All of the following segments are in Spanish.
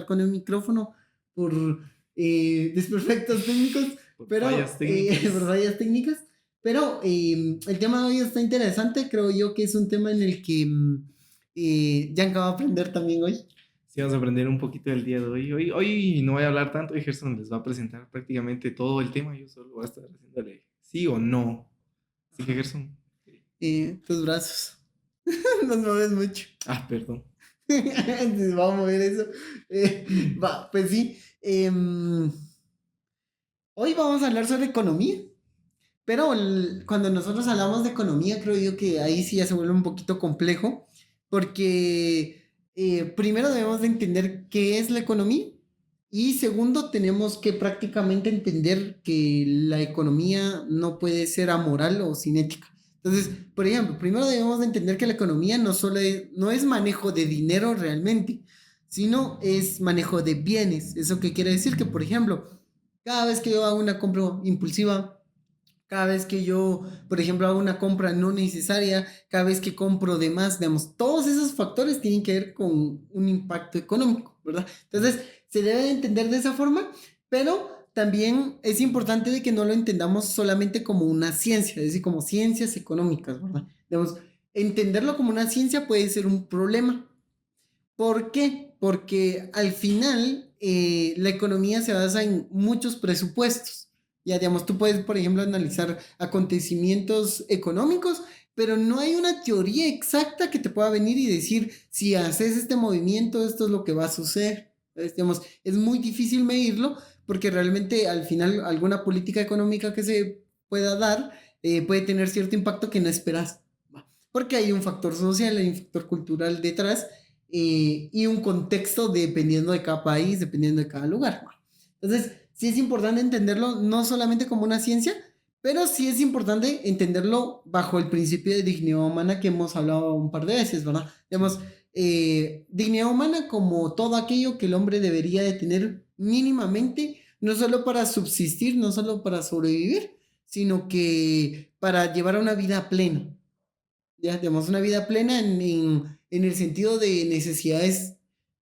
con el micrófono por desperfectos técnicos, por fallas técnicas. por fallas técnicas. Pero el tema de hoy está interesante, creo yo que es un tema en el que Yanka va a aprender también hoy. Sí, vamos a aprender un poquito del día de hoy. Hoy no voy a hablar tanto, y Gerson les va a presentar prácticamente todo el tema. Yo solo voy a estar haciéndole sí o no. Así que, Gerson. Tus brazos. Nos mueves mucho. Ah, perdón. Vamos a mover eso. Pues sí. Hoy vamos a hablar sobre economía. Pero cuando nosotros hablamos de economía, creo yo que ahí sí ya se vuelve un poquito complejo. Porque primero debemos de entender qué es la economía. Y segundo, tenemos que prácticamente entender que la economía no puede ser amoral o sin ética. Entonces, por ejemplo, primero debemos de entender que la economía no es manejo de dinero realmente, sino es manejo de bienes. ¿Eso qué quiere decir? Que, por ejemplo, cada vez que yo hago una compra impulsiva, cada vez que yo, por ejemplo, hago una compra no necesaria, cada vez que compro de más, digamos, todos esos factores tienen que ver con un impacto económico, ¿verdad? Entonces, se debe de entender de esa forma, pero también es importante de que no lo entendamos solamente como una ciencia, es decir, como ciencias económicas, ¿verdad? Digamos, entenderlo como una ciencia puede ser un problema. ¿Por qué? Porque al final la economía se basa en muchos presupuestos. Ya, digamos, tú puedes, por ejemplo, analizar acontecimientos económicos, pero no hay una teoría exacta que te pueda venir y decir, si haces este movimiento, esto es lo que va a suceder. Entonces, digamos, es muy difícil medirlo porque realmente al final alguna política económica que se pueda dar puede tener cierto impacto que no esperas. Porque hay un factor social, hay un factor cultural detrás y un contexto dependiendo de cada país, dependiendo de cada lugar. Entonces, sí es importante entenderlo no solamente como una ciencia, pero sí es importante entenderlo bajo el principio de dignidad humana que hemos hablado un par de veces, ¿verdad? Digamos, dignidad humana como todo aquello que el hombre debería de tener mínimamente, no solo para subsistir, no solo para sobrevivir, sino que para llevar una vida plena. Ya, tenemos una vida plena en el sentido de necesidades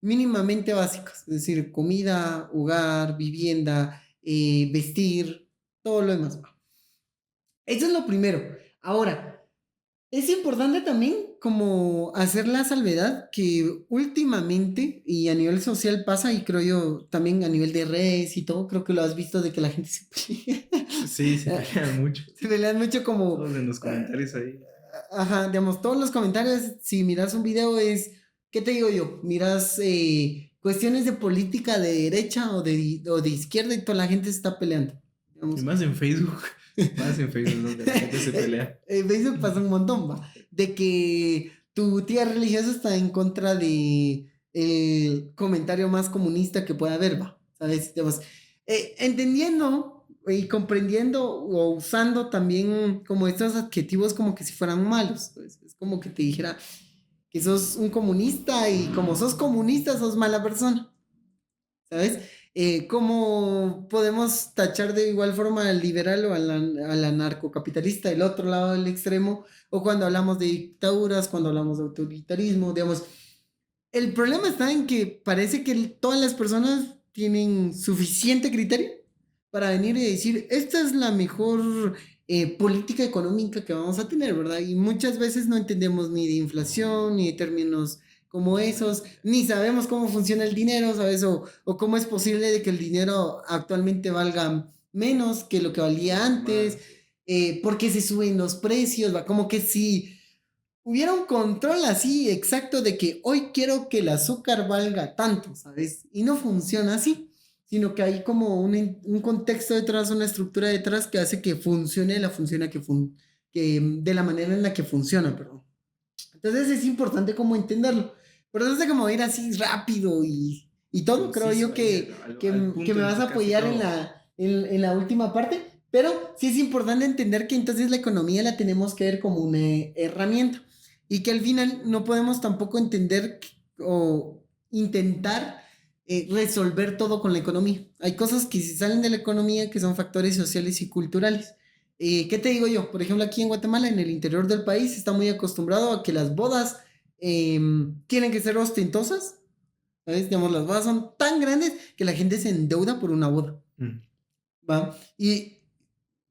mínimamente básicas, es decir, comida, hogar, vivienda, vestir, todo lo demás. Eso es lo primero. Ahora, es importante también como hacer la salvedad que últimamente y a nivel social pasa y creo yo también a nivel de redes y todo, creo que lo has visto de que la gente se pelea. Sí, se pelean mucho. Se pelean mucho como... Todos en los comentarios ahí. Ajá, digamos, todos los comentarios, si miras un video es, ¿qué te digo yo? Miras cuestiones de política de derecha o de izquierda y toda la gente se está peleando. Y Digamos. más en Facebook. Más en Facebook, donde la gente se pelea. En Facebook pasa un montón, va. De que tu tía religiosa está en contra de el comentario más comunista que pueda haber, va. ¿Sabes? Digamos, entendiendo y comprendiendo o usando también como estos adjetivos como que si fueran malos. Pues, es como que te dijera que sos un comunista y como sos comunista sos mala persona. ¿Sabes? ¿Cómo podemos tachar de igual forma al liberal o al anarcocapitalista, el otro lado del extremo? O cuando hablamos de dictaduras, cuando hablamos de autoritarismo, digamos. El problema está en que parece que todas las personas tienen suficiente criterio para venir y decir, esta es la mejor política económica que vamos a tener, ¿verdad? Y muchas veces no entendemos ni de inflación, ni de términos como esos, ni sabemos cómo funciona el dinero, ¿sabes? O cómo es posible de que el dinero actualmente valga menos que lo que valía antes, por qué se suben los precios, ¿va? Como que si hubiera un control así exacto de que hoy quiero que el azúcar valga tanto, ¿sabes? Y no funciona así, sino que hay como un contexto detrás, una estructura detrás que hace que funcione la función que de la manera en la que funciona, perdón. Entonces es importante como entenderlo. Pero no sé cómo ir así rápido y todo, creo Conciso yo ahí, al que punto me en vas a casi apoyar todo. en la última parte, pero sí es importante entender que entonces la economía la tenemos que ver como una herramienta y que al final no podemos tampoco entender o intentar resolver todo con la economía. Hay cosas que se salen de la economía que son factores sociales y culturales. ¿Qué te digo yo? Por ejemplo, aquí en Guatemala, en el interior del país, se está muy acostumbrado a que las bodas tienen que ser ostentosas, ¿sabes? Digamos, las bodas son tan grandes que la gente se endeuda por una boda, Mm. ¿va? Y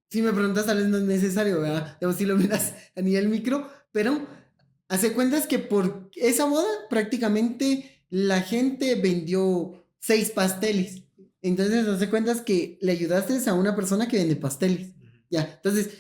si me preguntas, tal vez no es necesario, ¿verdad? Digamos, si lo miras a nivel micro, pero hace cuentas que por esa boda prácticamente la gente vendió 6 pasteles. Entonces, hace cuentas que le ayudaste a una persona que vende pasteles. Ya, entonces,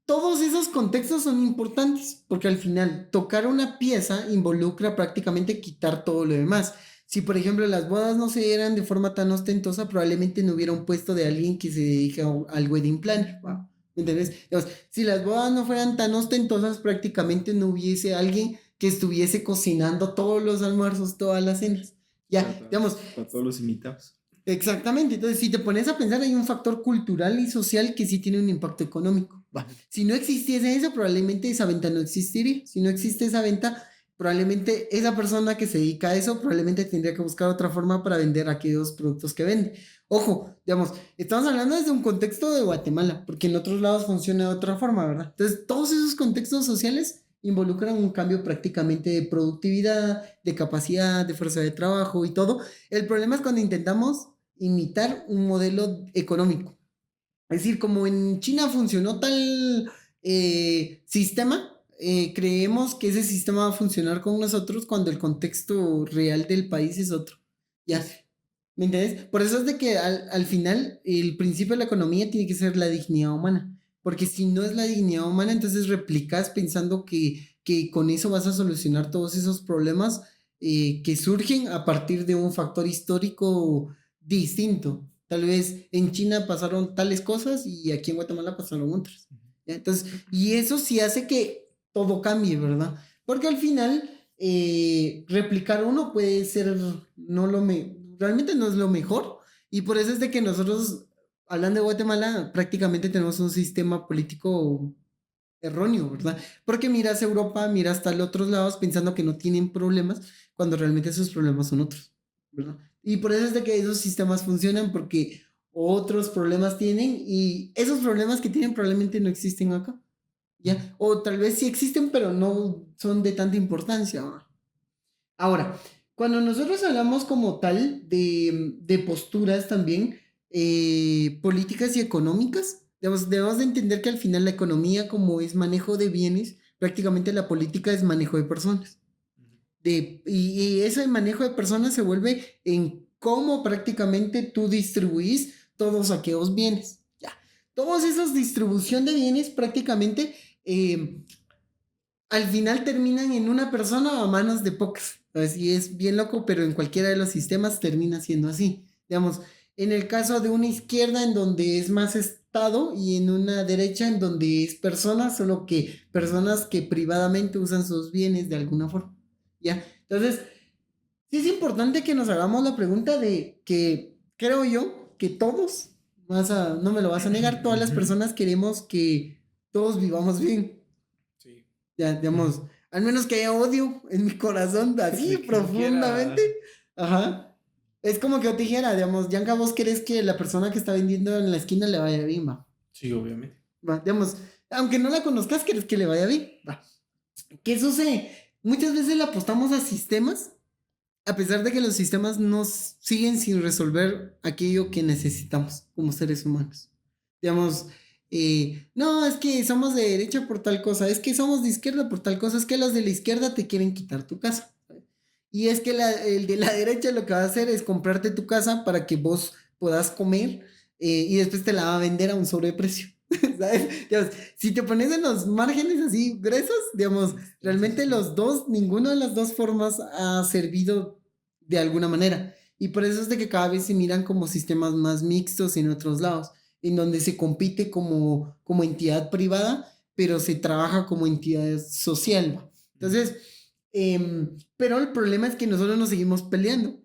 todos esos contextos son importantes porque al final tocar una pieza involucra prácticamente quitar todo lo demás. Si por ejemplo las bodas no se dieran de forma tan ostentosa, probablemente no hubiera un puesto de alguien que se dedique al wedding planner. ¿Va? ¿Me entiendes? Digamos, si las bodas no fueran tan ostentosas, prácticamente no hubiese alguien que estuviese cocinando todos los almuerzos, todas las cenas. Ya, digamos, Para todos los invitados. exactamente, entonces si te pones a pensar hay un factor cultural y social que sí tiene un impacto económico. Va. Si no existiese eso, probablemente esa venta no existiría. Si no existe esa venta, probablemente esa persona que se dedica a eso, probablemente tendría que buscar otra forma para vender aquellos productos que vende. Ojo, digamos, estamos hablando desde un contexto de Guatemala, porque en otros lados funciona de otra forma, ¿verdad? Entonces, todos esos contextos sociales involucran un cambio prácticamente de productividad, de capacidad, de fuerza de trabajo y todo. El problema es cuando intentamos imitar un modelo económico. Es decir, como en China funcionó tal sistema, creemos que ese sistema va a funcionar con nosotros cuando el contexto real del país es otro. Ya, ¿me entiendes? Por eso es de que al final el principio de la economía tiene que ser la dignidad humana. Porque si no es la dignidad humana, entonces replicas pensando que con eso vas a solucionar todos esos problemas que surgen a partir de un factor histórico distinto. Tal vez en China pasaron tales cosas y aquí en Guatemala pasaron otras. ¿Ya? Entonces, y eso sí hace que todo cambie, ¿verdad? Porque al final, replicar uno puede ser no lo realmente no es lo mejor. Y por eso es de que nosotros, hablando de Guatemala, prácticamente tenemos un sistema político erróneo, ¿verdad? Porque miras Europa, miras tal otros lados pensando que no tienen problemas, cuando realmente esos problemas son otros, ¿verdad? Y por eso es de que esos sistemas funcionan porque otros problemas tienen y esos problemas que tienen probablemente no existen acá, ¿ya? O tal vez sí existen, pero no son de tanta importancia, ¿va? Ahora, cuando nosotros hablamos como tal de posturas también políticas y económicas, debemos de entender que al final la economía como es manejo de bienes, prácticamente la política es manejo de personas. Y ese manejo de personas se vuelve en cómo prácticamente tú distribuís todos aquellos bienes. Ya. Todos esos distribución de bienes prácticamente eh, al final terminan en una persona o a manos de pocas. Así es bien loco, pero en cualquiera de los sistemas termina siendo así. Digamos, en el caso de una izquierda en donde es más Estado y en una derecha en donde es personas, solo que personas que privadamente usan sus bienes de alguna forma. ¿Ya? Entonces, sí es importante que nos hagamos la pregunta de que creo yo que todos, no me lo vas a negar, todas las personas queremos que todos vivamos bien. Sí. Ya, digamos, al menos que haya odio en mi corazón, así De que no profundamente. quiera. Ajá. Es como que yo te dijera, digamos, Yanka, vos querés que la persona que está vendiendo en la esquina le vaya bien, va. Sí, obviamente. Va, digamos, aunque no la conozcas, querés que le vaya bien, va. ¿Qué sucede? Muchas veces le apostamos a sistemas, a pesar de que los sistemas nos siguen sin resolver aquello que necesitamos como seres humanos. Digamos, no, es que somos de derecha por tal cosa, es que somos de izquierda por tal cosa, es que los de la izquierda te quieren quitar tu casa. Y es que el de la derecha lo que va a hacer es comprarte tu casa para que vos puedas comer y después te la va a vender a un sobreprecio. ¿Sabes? Digamos, si te pones en los márgenes así gruesos, digamos, realmente los dos, ninguna de las dos formas ha servido de alguna manera. Y por eso es de que cada vez se miran como sistemas más mixtos en otros lados, en donde se compite como entidad privada, pero se trabaja como entidad social. ¿Va? Entonces, pero el problema es que nosotros nos seguimos peleando.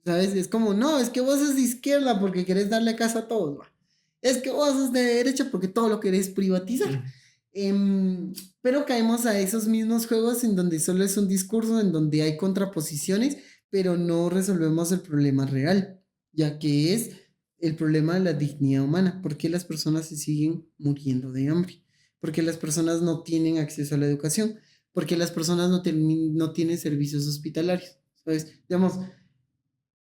¿Sabes? Es como, no, es que vos sos de izquierda porque querés darle casa a todos, ¿va? Es que vos sos de derecha porque todo lo querés privatizar. Em, pero caemos a esos mismos juegos en donde solo es un discurso, en donde hay contraposiciones, pero no resolvemos el problema real, ya que es el problema de la dignidad humana. ¿Por qué las personas se siguen muriendo de hambre? ¿Por qué las personas no tienen acceso a la educación? ¿Por qué las personas no tienen servicios hospitalarios? ¿Sabes? Digamos,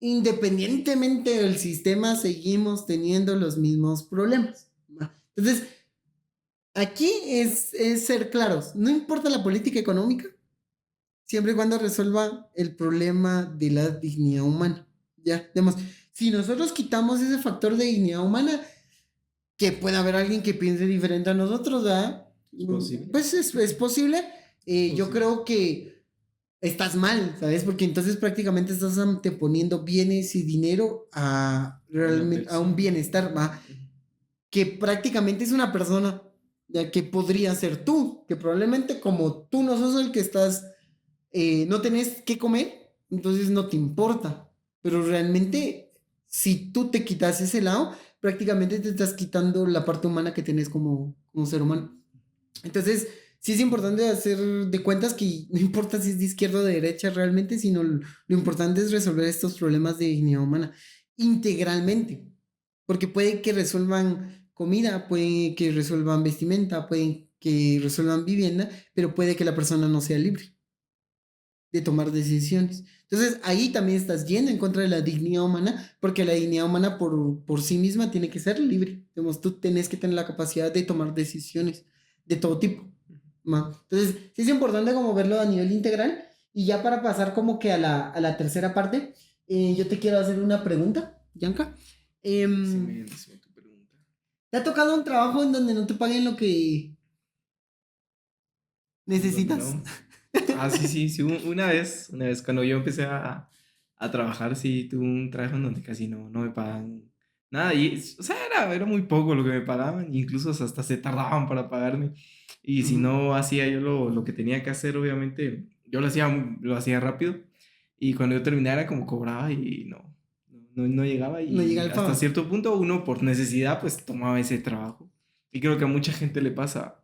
independientemente del sistema, seguimos teniendo los mismos problemas. Entonces, aquí es ser claros. No importa la política económica, siempre y cuando resuelva el problema de la dignidad humana. Ya, digamos, si nosotros quitamos ese factor de dignidad humana, que puede haber alguien que piense diferente a nosotros, ¿verdad? Es posible. Pues es posible. Yo creo que estás mal, ¿sabes? Porque entonces prácticamente estás anteponiendo bienes y dinero a realmente a un bienestar, ¿va? Que prácticamente es una persona, ya que podría ser tú, que probablemente como tú no sos el que estás, no tenés que comer, entonces no te importa. Pero realmente, si tú te quitas ese lado, prácticamente te estás quitando la parte humana que tenés como ser humano. Entonces, sí es importante hacer de cuentas que no importa si es de izquierda o de derecha realmente, sino lo importante es resolver estos problemas de dignidad humana integralmente. Porque puede que resuelvan comida, puede que resuelvan vestimenta, puede que resuelvan vivienda, pero puede que la persona no sea libre de tomar decisiones. Entonces ahí también estás yendo en contra de la dignidad humana, porque la dignidad humana por sí misma tiene que ser libre. Digamos, tú tienes que tener la capacidad de tomar decisiones de todo tipo. ¿Ma? Entonces sí es importante como verlo a nivel integral. Y ya para pasar como que a la tercera parte, yo te quiero hacer una pregunta, Yanka. Decime tu pregunta. ¿Te ha tocado un trabajo en donde no te paguen lo que necesitas? No. Ah, sí, una vez cuando yo empecé a trabajar, sí, tuve un trabajo en donde casi no me pagan nada, o sea, era muy poco lo que me pagaban, incluso hasta se tardaban para pagarme, y si Ujú. no hacía yo lo que tenía que hacer, obviamente, yo lo hacía rápido, y cuando yo terminara como cobraba y no llegaba, No llega y el hasta pago. cierto punto uno por necesidad pues tomaba ese trabajo, y creo que a mucha gente le pasa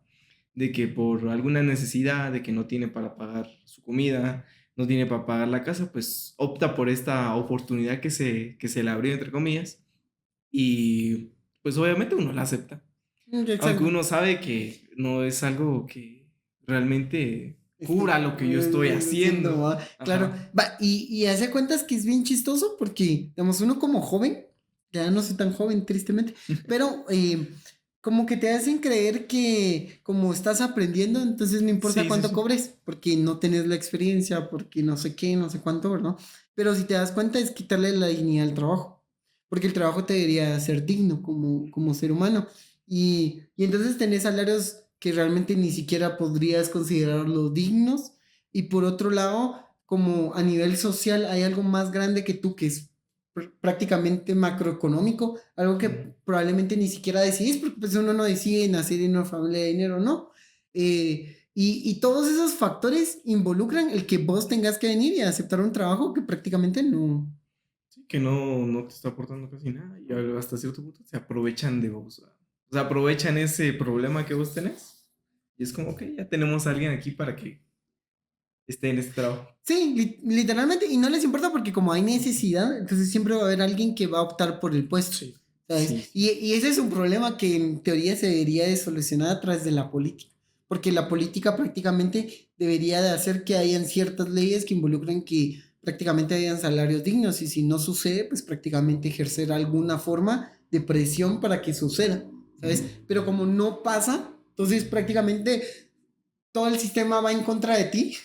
de que por alguna necesidad, de que no tiene para pagar su comida, no tiene para pagar la casa, pues opta por esta oportunidad que se le abrió, entre comillas, y pues obviamente uno la acepta, aunque Exacto. uno sabe que no es algo que realmente Este, cubra lo que yo estoy siendo, haciendo. ¿va? Claro, Ajá. va, y hace cuentas que es bien chistoso porque, digamos, uno como joven, ya no soy tan joven, tristemente, pero como que te hacen creer que como estás aprendiendo, entonces no importa Sí, sí, cuánto sí. cobres, porque no tenés la experiencia, porque no sé qué, no sé cuánto, ¿verdad? Pero si te das cuenta es quitarle la dignidad al trabajo, porque el trabajo te debería ser digno como ser humano. Y entonces tenés salarios que realmente ni siquiera podrías considerarlos dignos. Y por otro lado, como a nivel social hay algo más grande que tú, que es prácticamente macroeconómico, algo que Ujú. probablemente ni siquiera decidís, porque pues uno no decide nacer en una familia de dinero, ¿no? Y todos esos factores involucran el que vos tengas que venir y aceptar un trabajo que prácticamente no. Sí, que no te está aportando casi nada y hasta cierto punto se aprovechan de vos. O sea, aprovechan ese problema que vos tenés y es como que ya tenemos a alguien aquí para que esté en este trabajo. Sí, literalmente, y no les importa porque como hay necesidad, entonces siempre va a haber alguien que va a optar por el puesto, Sí, ¿sabes? sí, sí. Y ese es un problema que en teoría se debería de solucionar a través de la política, porque la política prácticamente debería de hacer que hayan ciertas leyes que involucren que prácticamente hayan salarios dignos, y si no sucede, pues prácticamente ejercer alguna forma de presión para que suceda, ¿sabes? Pero como no pasa, entonces prácticamente todo el sistema va en contra de ti.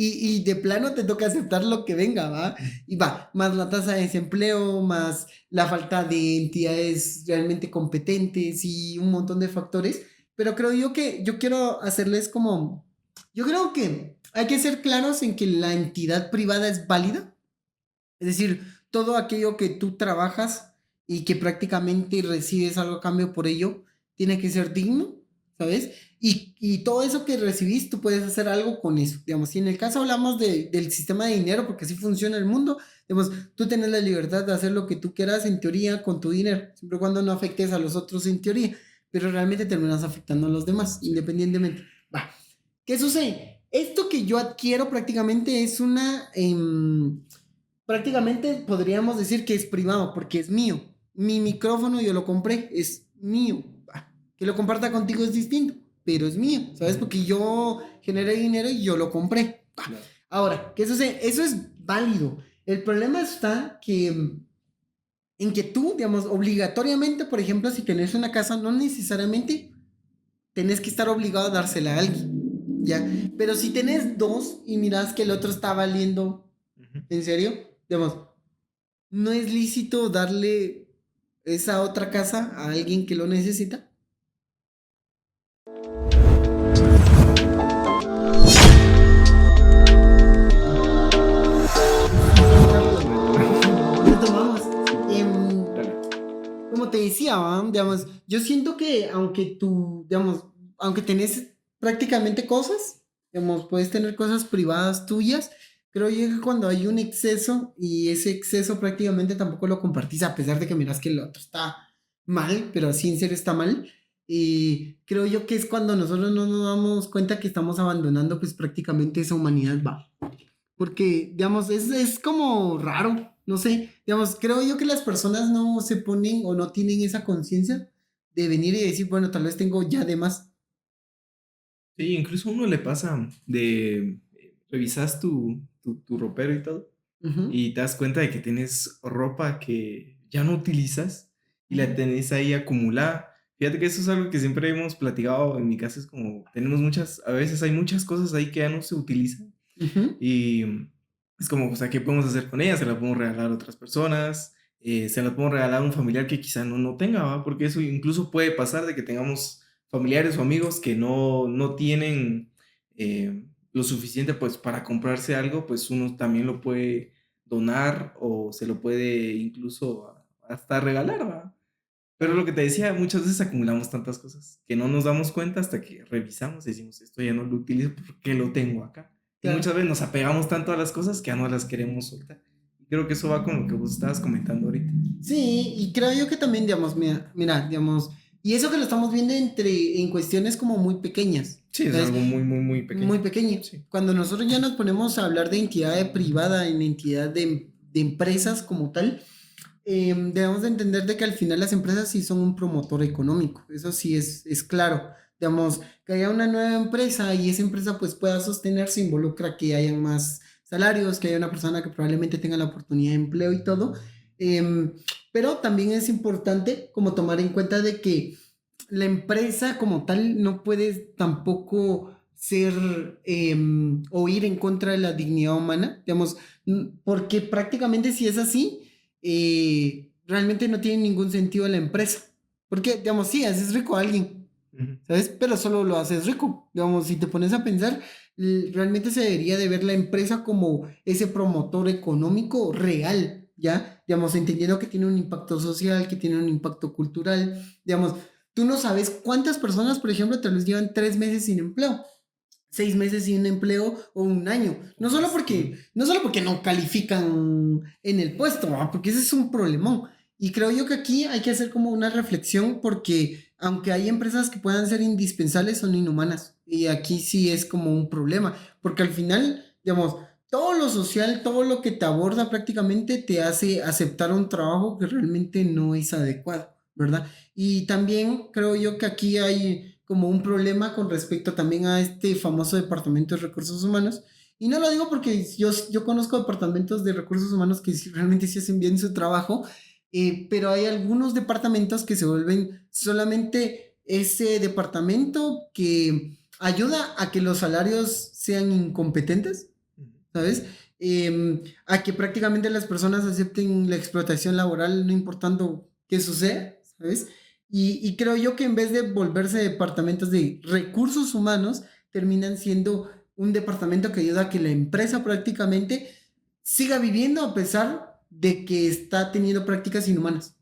Y de plano te toca aceptar lo que venga, ¿va? Y va, más la tasa de desempleo, más la falta de entidades realmente competentes y un montón de factores. Pero creo yo que yo quiero hacerles como, yo creo que hay que ser claros en que la entidad privada es válida. Es decir, todo aquello que tú trabajas y que prácticamente recibes algo a cambio por ello, tiene que ser digno, ¿sabes? Y todo eso que recibís, tú puedes hacer algo con eso. Digamos, si en el caso hablamos del sistema de dinero, porque así funciona el mundo, digamos, tú tienes la libertad de hacer lo que tú quieras en teoría con tu dinero, siempre y cuando no afectes a los otros en teoría, pero realmente terminas afectando a los demás, Sí. independientemente. Va. ¿Qué sucede? Esto que yo adquiero prácticamente es una... prácticamente podríamos decir que es privado porque es mío. Mi micrófono yo lo compré, es mío. Que lo comparta contigo es distinto, pero es mío, ¿sabes? Porque yo generé dinero y yo lo compré. Claro. Ahora, ¿qué sucede? Eso es válido. El problema está en que tú, digamos, obligatoriamente, por ejemplo, si tenés una casa, no necesariamente tenés que estar obligado a dársela a alguien, ¿ya? Pero si tenés dos y mirás que el otro está valiendo, Ujú. ¿en serio? Digamos, ¿no es lícito darle esa otra casa a alguien que lo necesita? Muy rápido. Retomamos. Sí, Em, dale. Como te decía, ¿va? Digamos, yo siento que aunque tú, digamos, aunque tenés prácticamente cosas, digamos, puedes tener cosas privadas tuyas, creo yo que cuando hay un exceso y ese exceso prácticamente tampoco lo compartís, a pesar de que miras que el otro está mal, pero así en serio está mal, y creo yo que es cuando nosotros no nos damos cuenta que estamos abandonando pues prácticamente esa humanidad, va. Porque, digamos, es como raro, no sé, digamos, creo yo que las personas no se ponen o no tienen esa conciencia de venir y decir, bueno, tal vez tengo ya de más. Sí, incluso a uno le pasa de revisas tu ropero y todo Ujú, y te das cuenta de que tienes ropa que ya no utilizas y la ujú, tenés ahí acumulada. Fíjate que eso es algo que siempre hemos platicado en mi casa, es como tenemos muchas, a veces hay muchas cosas ahí que ya no se utilizan ujú, y es como, o sea, ¿qué podemos hacer con ellas? Se las podemos regalar a otras personas, se las podemos regalar a un familiar que quizá no tenga, ¿va? Porque eso incluso puede pasar de que tengamos familiares o amigos que no tienen lo suficiente pues para comprarse algo, pues uno también lo puede donar o se lo puede incluso hasta regalar, ¿va? Pero lo que te decía, muchas veces acumulamos tantas cosas que no nos damos cuenta hasta que revisamos y decimos, esto ya no lo utilizo porque lo tengo acá. Y muchas claro. veces nos apegamos tanto a las cosas que ya no las queremos soltar. Y creo que eso va con lo que vos estabas comentando ahorita. Sí, y creo yo que también, digamos, mira, digamos, y eso que lo estamos viendo en cuestiones como muy pequeñas, Sí, es ¿sabes? algo muy Muy pequeño. pequeño. Sí. Cuando nosotros ya nos ponemos a hablar de entidad privada en entidad de empresas como tal, debemos de entender de que al final las empresas sí son un promotor económico, eso sí es claro. Digamos, que haya una nueva empresa y esa empresa pues pueda sostenerse, involucra que hayan más salarios, que haya una persona que probablemente tenga la oportunidad de empleo y todo. Em, pero también es importante como tomar en cuenta de que la empresa como tal no puede tampoco ser o ir en contra de la dignidad humana, digamos, porque prácticamente si es así, realmente no tiene ningún sentido la empresa. Porque, digamos, sí, haces rico a alguien, Ujú. ¿sabes? Pero solo lo haces rico. Digamos, si te pones a pensar, realmente se debería de ver la empresa como ese promotor económico real, ¿ya? Digamos, entendiendo que tiene un impacto social, que tiene un impacto cultural, digamos, tú no sabes cuántas personas, por ejemplo, tal vez llevan 3 meses sin empleo. 6 meses sin empleo o un año. No solo Más porque, tiempo. no solo porque no califican en el puesto, ¿va? Porque ese es un problemón. Y creo yo que aquí hay que hacer como una reflexión porque aunque hay empresas que puedan ser indispensables, son inhumanas. Y aquí sí es como un problema, porque al final, digamos, todo lo social, todo lo que te aborda prácticamente te hace aceptar un trabajo que realmente no es adecuado, ¿verdad? Y también creo yo que aquí hay como un problema con respecto también a este famoso departamento de recursos humanos. Y no lo digo porque yo conozco departamentos de recursos humanos que realmente sí hacen bien su trabajo, pero hay algunos departamentos que se vuelven solamente ese departamento que ayuda a que los salarios sean incompetentes, Ujú. ¿sabes? A que prácticamente las personas acepten la explotación laboral no importando qué suceda, ¿sabes? Y creo yo que en vez de volverse departamentos de recursos humanos, terminan siendo un departamento que ayuda a que la empresa prácticamente siga viviendo a pesar de que está teniendo prácticas inhumanas.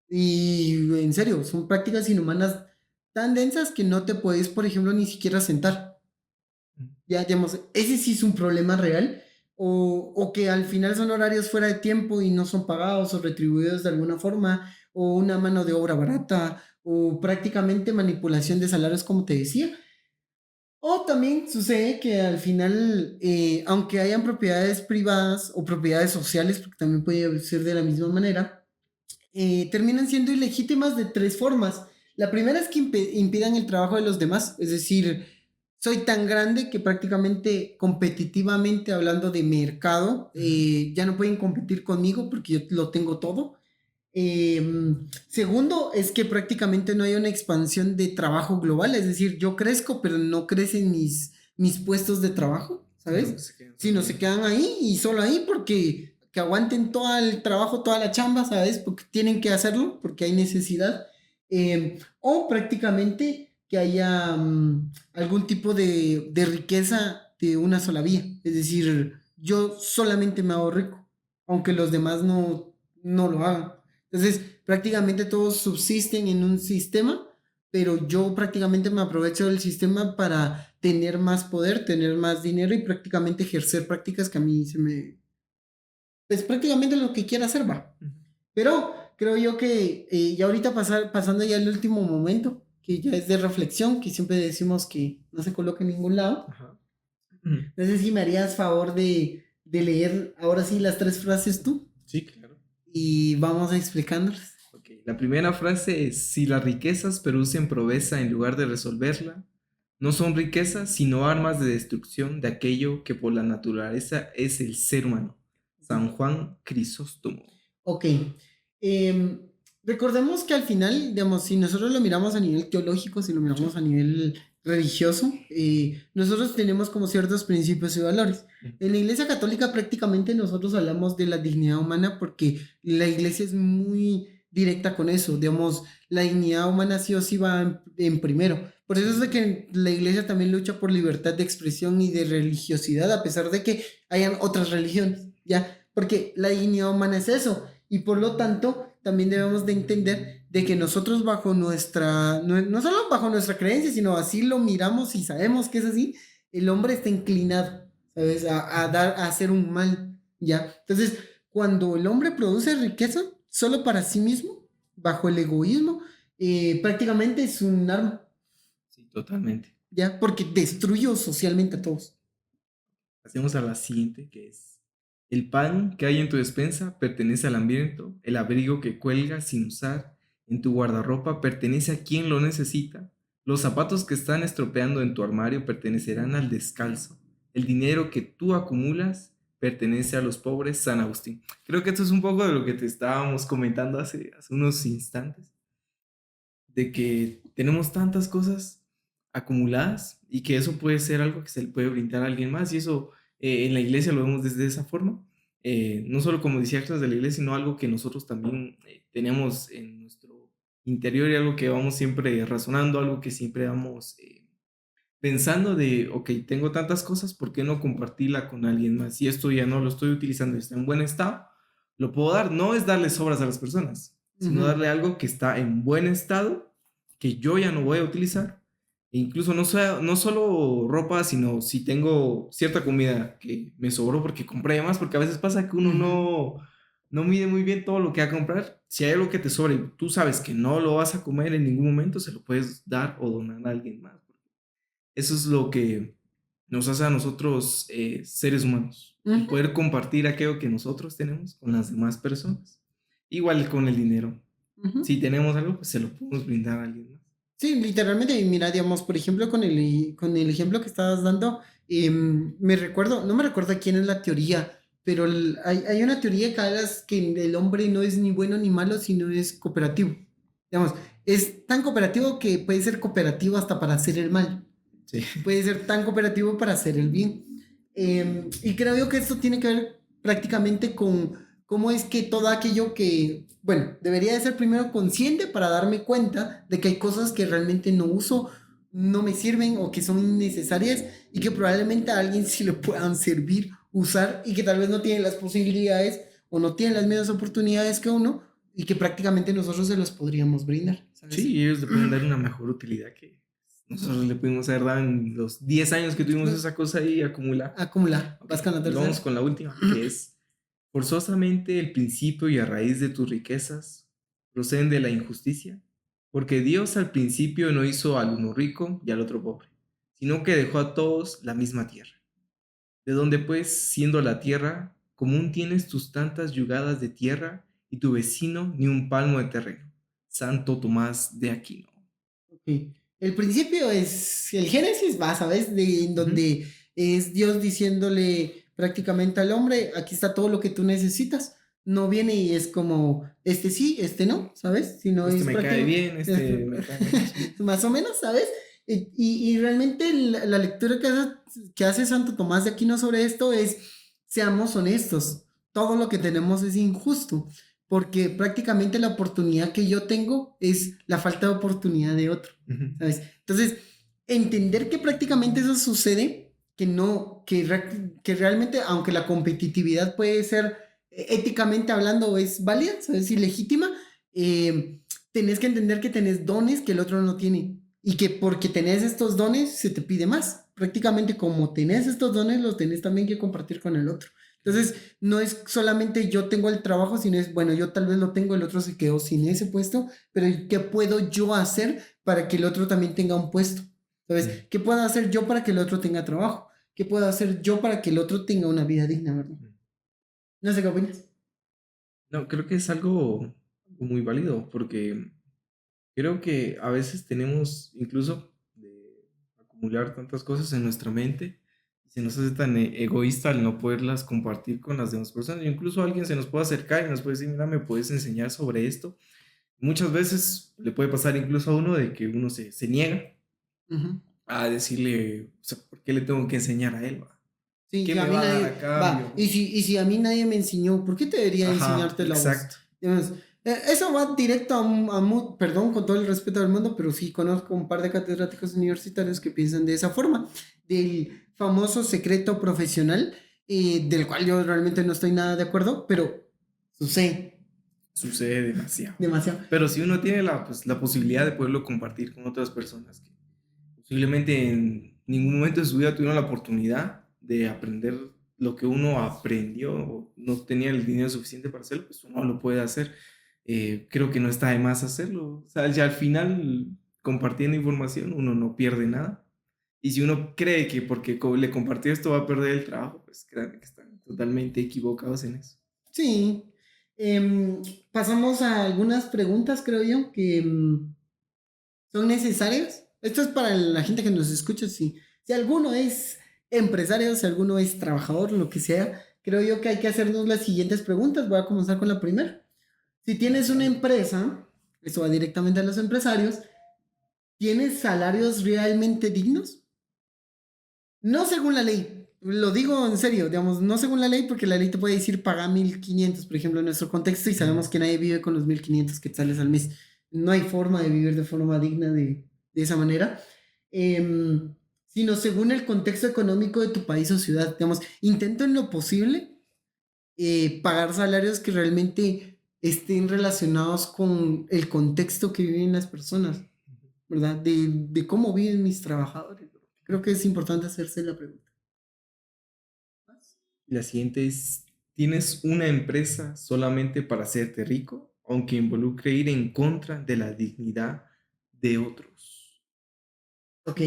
Y en serio, son prácticas inhumanas tan densas que no te puedes, por ejemplo, ni siquiera sentar. Ujú. Ya, digamos, ese sí es un problema real. O que al final son horarios fuera de tiempo y no son pagados o retribuidos de alguna forma, o una mano de obra barata, o prácticamente manipulación de salarios, como te decía. O también sucede que al final, aunque hayan propiedades privadas o propiedades sociales, porque también puede ser de la misma manera, terminan siendo ilegítimas de tres formas. La primera es que impidan el trabajo de los demás, es decir, soy tan grande que prácticamente competitivamente hablando de mercado, ya no pueden competir conmigo porque yo lo tengo todo. Segundo, es que prácticamente no hay una expansión de trabajo global, es decir, yo crezco, pero no crecen mis puestos de trabajo, Sino ¿sabes? que se quedan Sino solo se ahí. quedan ahí y solo ahí porque que aguanten todo el trabajo, toda la chamba, ¿sabes? Porque tienen que hacerlo, porque hay necesidad. O prácticamente que haya algún tipo de riqueza de una sola vía, es decir, yo solamente me hago rico, aunque los demás no lo hagan. Entonces, prácticamente todos subsisten en un sistema, pero yo prácticamente me aprovecho del sistema para tener más poder, tener más dinero y prácticamente ejercer prácticas que a mí se me... Pues prácticamente lo que quiera hacer va. Ujú. Pero creo yo que ya ahorita pasando ya el último momento, que ya es de reflexión, que siempre decimos que no se coloca en ningún lado. Ajá. Ujú. No sé si me harías favor de leer ahora sí las tres frases tú Sí, claro. y vamos explicándolas. Ok, la primera frase es, si las riquezas producen proveza en lugar de resolverla, no son riquezas, sino armas de destrucción de aquello que por la naturaleza es el ser humano. San Juan Crisóstomo. Ok. Em, recordemos que al final, digamos, si nosotros lo miramos a nivel teológico, si lo Sí. miramos a nivel religioso, nosotros tenemos como ciertos principios y valores. Ujú. En la Iglesia Católica prácticamente nosotros hablamos de la dignidad humana porque la Iglesia es muy directa con eso. Digamos, la dignidad humana sí o sí va en primero. Por eso es de Sí. que la Iglesia también lucha por libertad de expresión y de religiosidad, a pesar de que hayan otras religiones, ¿ya? Porque la dignidad humana es eso. Y por lo tanto, también debemos de entender de que nosotros bajo nuestra, no solo bajo nuestra creencia, sino así lo miramos y sabemos que es así, el hombre está inclinado, ¿sabes? A hacer un mal, ¿ya? Entonces, cuando el hombre produce riqueza solo para sí mismo, bajo el egoísmo, prácticamente es un arma, Sí, totalmente. ¿ya? Porque destruye socialmente a todos. Hacemos a la siguiente, que es, el pan que hay en tu despensa pertenece al hambriento, el abrigo que cuelga sin usar en tu guardarropa pertenece a quien lo necesita, los zapatos que están estropeando en tu armario pertenecerán al descalzo, el dinero que tú acumulas pertenece a los pobres. San Agustín. Creo que esto es un poco de lo que te estábamos comentando hace unos instantes, de que tenemos tantas cosas acumuladas y que eso puede ser algo que se le puede brindar a alguien más y eso en la iglesia lo vemos desde esa forma, no solo como decía actos de la iglesia, sino algo que nosotros también tenemos en nuestro interior y algo que vamos siempre razonando, algo que siempre vamos pensando de, ok, tengo tantas cosas, ¿por qué no compartirla con alguien más? Si esto ya no lo estoy utilizando, está en buen estado, lo puedo dar. No es darle sobras a las personas, sino Ujú, darle algo que está en buen estado, que yo ya no voy a utilizar. E incluso no solo ropa, sino si tengo cierta comida que me sobró porque compré más, porque a veces pasa que uno ujú, no mide muy bien todo lo que va a comprar. Si hay algo que te sobra y tú sabes que no lo vas a comer en ningún momento, se lo puedes dar o donar a alguien más. Eso es lo que nos hace a nosotros seres humanos, el ujú, poder compartir aquello que nosotros tenemos con las demás personas. Igual con el dinero. ujú. Si tenemos algo, pues se lo podemos brindar a alguien más. Sí, literalmente, y mira, digamos, por ejemplo, con el ejemplo que estabas dando, me recuerdo, no me recuerdo quién es la teoría, pero hay una teoría que habla que el hombre no es ni bueno ni malo, sino es cooperativo. Digamos, es tan cooperativo que puede ser cooperativo hasta para hacer el mal, Sí. puede ser tan cooperativo para hacer el bien. Y creo yo que esto tiene que ver prácticamente con cómo es que todo aquello que, bueno, debería de ser primero consciente para darme cuenta de que hay cosas que realmente no uso, no me sirven o que son innecesarias y que probablemente a alguien sí le puedan servir, usar y que tal vez no tienen las posibilidades o no tienen las mismas oportunidades que uno y que prácticamente nosotros se los podríamos brindar, ¿sabes? Sí, ellos le pueden dar una mejor utilidad que nosotros le pudimos haber dado en los 10 años que tuvimos esa cosa ahí acumulada. Acumular. Ok, Vas con la y vamos tercera. con la última, que es forzosamente el principio y a raíz de tus riquezas proceden de la injusticia, porque Dios al principio no hizo al uno rico y al otro pobre, sino que dejó a todos la misma tierra. De donde pues, siendo la tierra, común tienes tus tantas yugadas de tierra y tu vecino ni un palmo de terreno. Santo Tomás de Aquino. Ok. El principio es el Génesis, va, ¿sabes? En Ujú. donde es Dios diciéndole prácticamente al hombre, aquí está todo lo que tú necesitas. No viene y es como, este sí, este no, ¿sabes? Sino Este es me cae prácticamente, bien, este me cae menos bien. más o menos, ¿sabes? Y realmente la lectura que hace Santo Tomás de Aquino sobre esto es, seamos honestos, todo lo que tenemos es injusto, porque prácticamente la oportunidad que yo tengo es la falta de oportunidad de otro. Ujú. ¿Sabes? Entonces, entender que prácticamente eso sucede, que no, que realmente, aunque la competitividad puede ser éticamente hablando es válida, ¿sabes? Y legítima, tenés que entender que tenés dones que el otro no tiene y que porque tenés estos dones se te pide más. Prácticamente como tenés estos dones, los tenés también que compartir con el otro. Entonces, no es solamente yo tengo el trabajo, sino es, bueno, yo tal vez lo tengo, el otro se quedó sin ese puesto, pero ¿qué puedo yo hacer para que el otro también tenga un puesto? Mm. ¿Sabes? ¿Qué puedo hacer yo para que el otro tenga trabajo? ¿Qué puedo hacer yo para que el otro tenga una vida digna, verdad? Mm. No sé qué opinas. No, creo que es algo muy válido porque creo que a veces tenemos incluso de acumular tantas cosas en nuestra mente y se nos hace tan egoísta al no poderlas compartir con las demás personas. Incluso alguien se nos puede acercar y nos puede decir, mira, ¿me puedes enseñar sobre esto? Muchas veces le puede pasar incluso a uno de que uno se niega Ujú. a decirle, o sea, ¿por qué le tengo que enseñar a él, va? Sí, ¿Qué si a me mí va a dar a nadie, va, cambio? y si a mí nadie me enseñó, ¿por qué te debería Ajá, enseñártelo a vos? exacto. Digamos, eso va directo perdón, con todo el respeto del mundo, pero sí conozco un par de catedráticos universitarios que piensan de esa forma, del famoso secreto profesional, del cual yo realmente no estoy nada de acuerdo, pero sucede Sucede demasiado. demasiado. Pero si uno tiene la posibilidad de poderlo compartir con otras personas que posiblemente en ningún momento de su vida tuvieron la oportunidad de aprender lo que uno aprendió o no tenía el dinero suficiente para hacerlo, pues uno lo puede hacer. Creo que no está de más hacerlo. O sea, ya al final, compartiendo información, uno no pierde nada. Y si uno cree que porque le compartió esto va a perder el trabajo, pues créanme que están totalmente equivocados en eso. Sí. Em, Pasamos a algunas preguntas, creo yo, que son necesarias. Esto es para la gente que nos escucha. Si alguno es empresario, si alguno es trabajador, lo que sea, creo yo que hay que hacernos las siguientes preguntas. Voy a comenzar con la primera. Si tienes una empresa, eso va directamente a los empresarios, ¿tienes salarios realmente dignos? No según la ley. Lo digo en serio, digamos, no según la ley, porque la ley te puede decir paga 1.500, por ejemplo, en nuestro contexto, y Ujú. sabemos que nadie vive con los 1.500 quetzales al mes. No hay forma de vivir de forma digna de esa manera. Sino según el contexto económico de tu país o ciudad. Digamos, intento en lo posible pagar salarios que realmente estén relacionados con el contexto que viven las personas, ¿verdad? De cómo viven mis trabajadores. Creo que es importante hacerse la pregunta. La siguiente es, ¿tienes una empresa solamente para hacerte rico, aunque involucre ir en contra de la dignidad de otros? Ok.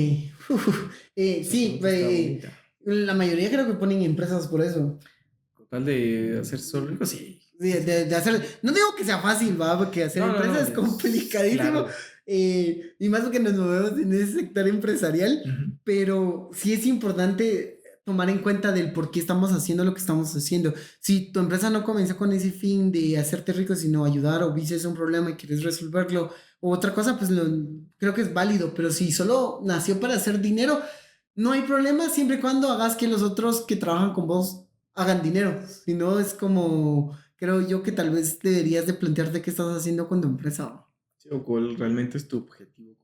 Esa Sí, pregunta está bonita. la mayoría creo que ponen empresas por eso. Con tal de hacerse solo rico, sí. Sí, de hacer, no digo que sea fácil, ¿va? Porque hacer No, no, empresas no, es es complicadísimo. claro. Y más porque nos movemos en ese sector empresarial. Ujú. Pero sí es importante tomar en cuenta del por qué estamos haciendo lo que estamos haciendo. Si tu empresa no comenzó con ese fin de hacerte rico, sino ayudar o viste un problema y quieres resolverlo o otra cosa, pues creo que es válido. Pero si solo nació para hacer dinero, no hay problema siempre y cuando hagas que los otros que trabajan con vos hagan dinero. Si no, es como, creo yo que tal vez deberías de plantearte qué estás haciendo con tu empresa. Sí, o cuál realmente es tu objetivo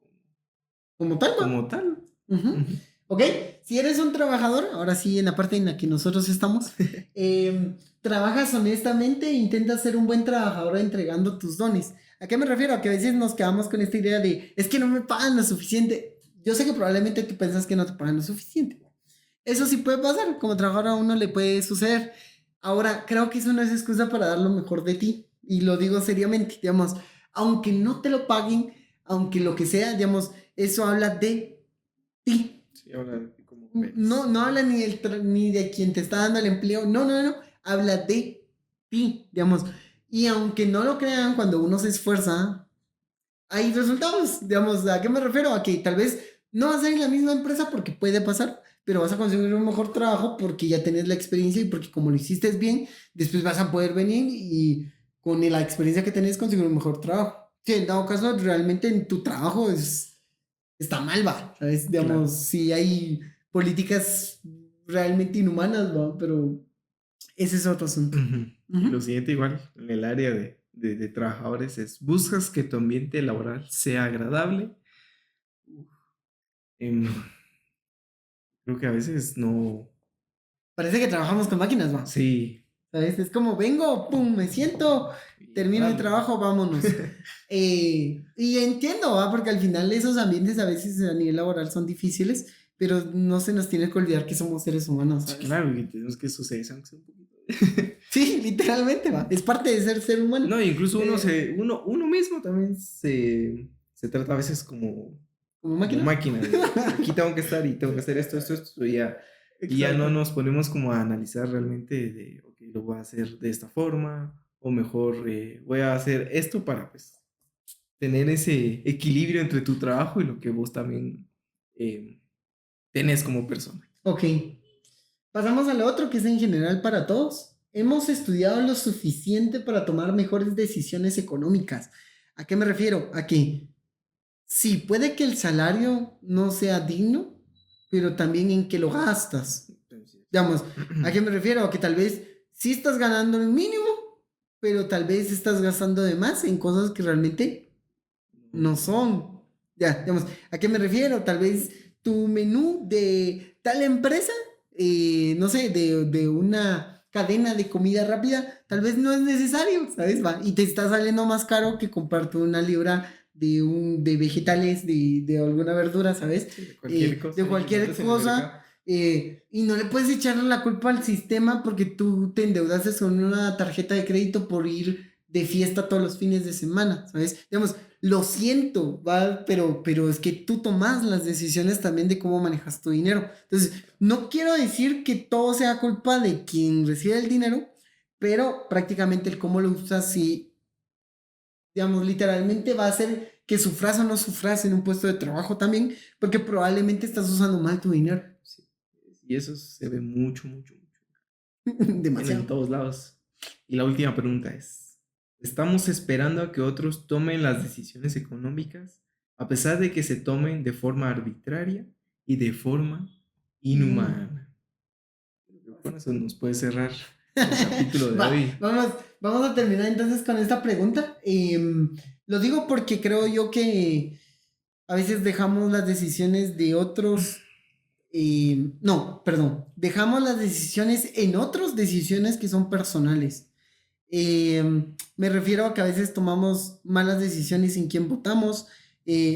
Como tal, ¿no? como tal. Ujú. Ujú. Ok, si eres un trabajador, ahora sí en la parte en la que nosotros estamos, trabajas honestamente e intentas ser un buen trabajador entregando tus dones. ¿A qué me refiero? A que a veces nos quedamos con esta idea de, es que no me pagan lo suficiente. Yo sé que probablemente tú piensas que no te pagan lo suficiente. Eso sí puede pasar, como trabajador a uno le puede suceder. Ahora, creo que eso no es excusa para dar lo mejor de ti. Y lo digo seriamente, digamos, aunque no te lo paguen, aunque lo que sea, digamos, eso habla de ti. Sí, ahora de cómo No, operas. no habla ni de quien te está dando el empleo, no, no, no, habla de ti, digamos. Y aunque no lo crean, cuando uno se esfuerza, hay resultados. Digamos, ¿a qué me refiero? A que tal vez no vas a ser en la misma empresa porque puede pasar, pero vas a conseguir un mejor trabajo porque ya tenés la experiencia y porque como lo hiciste bien, después vas a poder venir y con la experiencia que tenés conseguir un mejor trabajo. Sí, en dado caso, realmente en tu trabajo está mal, va, ¿sabes? Claro. Digamos, si hay políticas realmente inhumanas, va, pero ese es otro asunto. Ujú. Y lo Ujú. siguiente igual, en el área de trabajadores es, ¿buscas que tu ambiente laboral sea agradable? Em, Creo que a veces no. Parece que trabajamos con máquinas, va. Sí, ¿Sabes? Es como vengo, pum, me siento, y a termino mi darle. trabajo, vámonos. Y entiendo, ¿va? Porque al final esos ambientes a veces a nivel laboral son difíciles, pero no se nos tiene que olvidar que somos seres humanos, Sí, ¿sabes? claro, que tenemos que socializar aunque sea un poquito. Sí, literalmente, va. Es parte de ser humano. No, incluso Eh, uno mismo también se trata a veces ¿Como como máquina? máquina de aquí tengo que estar y tengo que hacer esto, y ya no Exacto. nos ponemos como a analizar realmente de, ok, lo voy a hacer de esta forma, o mejor voy a hacer esto para pues tener ese equilibrio entre tu trabajo y lo que vos también eh, tenés como persona. Ok. Pasamos a lo otro que es en general para todos. Hemos estudiado lo suficiente para tomar mejores decisiones económicas. ¿A qué me refiero? A que sí, puede que el salario no sea digno, pero también en que lo gastas. Entonces, Digamos, ¿a qué me refiero? A que tal vez sí estás ganando el mínimo, pero tal vez estás gastando de más en cosas que realmente no son. Ya, digamos, ¿a qué me refiero? Tal vez tu menú de tal empresa, no sé, de una cadena de comida rápida, tal vez no es necesario, ¿sabes? Va, y te está saliendo más caro que comprarte una libra de vegetales, de alguna verdura, ¿sabes? sí, de cualquier De cosa ahí que cualquier encuentres en el cosa. mercado. Y no le puedes echarle la culpa al sistema porque tú te endeudaste con una tarjeta de crédito por ir de fiesta todos los fines de semana, ¿sabes? Digamos, lo siento, ¿va? Pero es que tú tomas las decisiones también de cómo manejas tu dinero. Entonces, no quiero decir que todo sea culpa de quien recibe el dinero, pero prácticamente el cómo lo usas y, digamos, literalmente va a hacer que sufras o no sufras en un puesto de trabajo también, porque probablemente estás usando mal tu dinero. Sí. Y eso se ve mucho, mucho, mucho. En Demasiado. todos lados. Y la última pregunta es, ¿estamos esperando a que otros tomen las decisiones económicas a pesar de que se tomen de forma arbitraria y de forma Inhumano. inhumana? Creo que con eso nos puede cerrar el capítulo de Va, hoy. vamos a terminar entonces con esta pregunta. Lo digo porque creo yo que a veces dejamos las decisiones de otros. No, perdón. Dejamos las decisiones en otros decisiones que son personales. Me refiero a que a veces tomamos malas decisiones en quién votamos,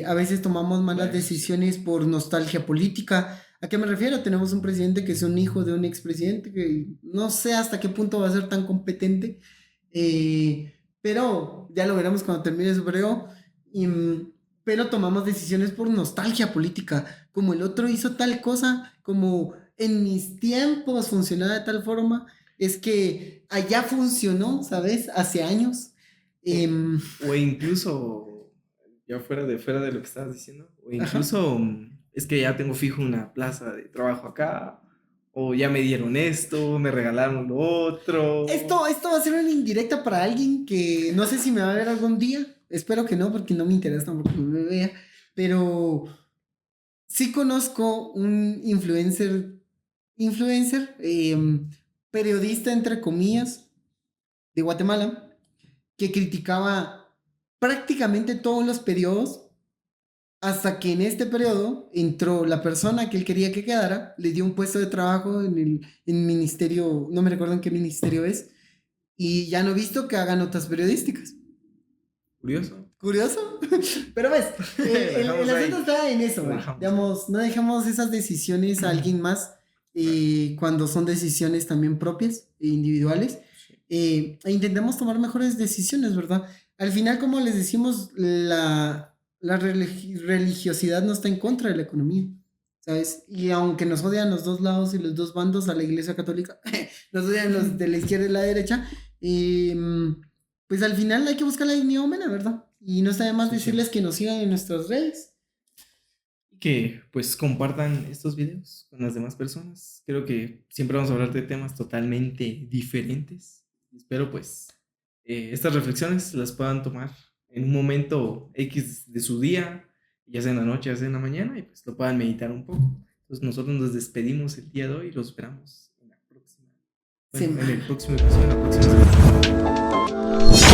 a veces tomamos malas Bueno, sí. decisiones por nostalgia política. ¿A qué me refiero? Tenemos un presidente que es un hijo de un expresidente que no sé hasta qué punto va a ser tan competente, pero ya lo veremos cuando termine su periodo. Y, pero tomamos decisiones por nostalgia política, como el otro hizo tal cosa, como en mis tiempos funcionaba de tal forma, es que allá funcionó, ¿sabes? Hace años. O, Em, o incluso, ya fuera de lo que estabas diciendo, o ajá. incluso es que ya tengo fijo una plaza de trabajo acá, o ya me dieron esto, me regalaron lo otro. Esto va a ser una indirecta para alguien que no sé si me va a ver algún día. Espero que no, porque no me interesa tampoco que me vea. Pero sí conozco un influencer, periodista entre comillas, de Guatemala, que criticaba prácticamente todos los periodos. Hasta que en este periodo entró la persona que él quería que quedara, le dio un puesto de trabajo en ministerio, no me recuerdo en qué ministerio es, y ya no he visto que haga notas periodísticas. Curioso. Curioso, pero ves, Lo el dejamos asunto ahí. está en eso, Lo va. dejamos ahí. Digamos, no dejemos esas decisiones a alguien más Claro. cuando son decisiones también propias e individuales. Sí. E intentemos tomar mejores decisiones, ¿verdad? Al final, como les decimos, la religiosidad no está en contra de la economía, ¿sabes? Y aunque nos odian los dos lados y los dos bandos a la Iglesia Católica, nos odian los de la izquierda y la derecha, pues al final hay que buscar la dignidad humana, ¿verdad? Y no está de más Sí, sí. decirles que nos sigan en nuestras redes. Que pues compartan estos videos con las demás personas. Creo que siempre vamos a hablar de temas totalmente diferentes. Espero pues estas reflexiones las puedan tomar en un momento X de su día, ya sea en la noche, ya sea en la mañana, y pues lo puedan meditar un poco. Entonces nosotros nos despedimos el día de hoy y los esperamos en la próxima, bueno, en el Semana. próximo episodio, en la próxima semana.